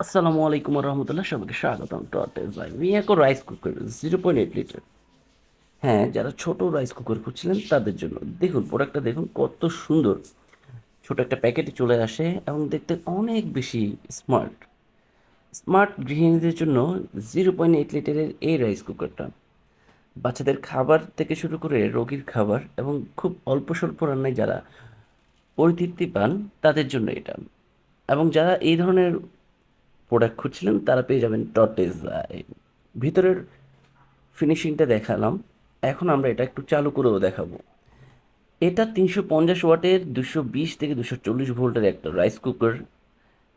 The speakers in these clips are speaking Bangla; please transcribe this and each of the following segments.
আসসালামু আলাইকুম রহমতুল্লাহ, সবাইকে স্বাগতম টর্টেস ভাই মিয়াকো রাইস কুকার 0.8 লিটার। হ্যাঁ, যারা ছোট রাইস কুকার খুঁজছিলেন তাদের জন্য দেখুন, প্রোডাক্টটা দেখুন কত সুন্দর। ছোট একটা প্যাকেটে চলে আসে এবং দেখতে অনেক বেশি স্মার্ট। স্মার্ট গৃহিণীদের জন্য 0.8 লিটারের এই রাইস কুকারটা বাচ্চাদের খাবার থেকে শুরু করে রোগীর খাবার এবং খুব অল্প স্বল্প রান্নায় যারা পরিতৃপ্তি পান তাদের জন্য এটা। এবং যারা এই ধরনের প্রোডাক্ট খুঁজছিলেন তারা পেয়ে যাবেন টর্টেস। ভিতরের ফিনিশিংটা দেখালাম, এখন আমরা এটা একটু চালু করেও দেখাবো। এটা 350 ওয়াটের 220 থেকে 240 ভোল্টের একটা রাইস কুকার,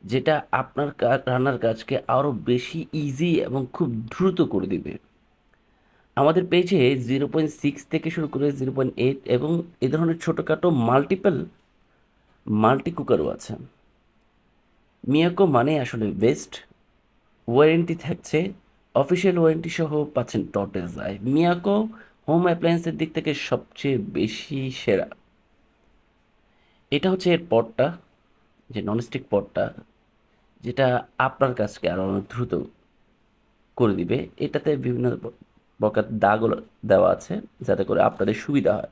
যেটা আপনার রান্নার কাজকে আরও বেশি ইজি এবং খুব দ্রুত করে দিবে। আমাদের পেজে 0.6 থেকে শুরু করে 0.8 এবং এ ধরনের ছোটোখাটো মাল্টি কুকারও আছে। মিয়াকো মানে আসলে বেস্ট। ওয়ারেন্টি থাকছে, অফিসিয়াল ওয়ারেন্টি সহ পাচ্ছেন টর্টেস আই। মিয়াকো হোম অ্যাপ্লায়েন্সের দিক থেকে সবচেয়ে বেশি সেরা। এটা হচ্ছে এর পটটা, যে ননস্টিক পটটা, যেটা আপনার কাজকে আরও অনেক দ্রুত করে দিবে। এটাতে বিভিন্ন প্রকার দাগও দেওয়া আছে যাতে করে আপনাদের সুবিধা হয়।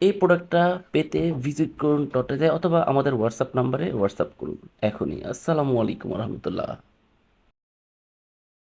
এই প্রোডাক্টটা পেতে ভিজিট করুন টর্টেসে অথবা আমাদের হোয়াটসঅ্যাপ নাম্বারে হোয়াটসঅ্যাপ করুন এখনই। আসসালামু আলাইকুম রহমতুল্লাহ।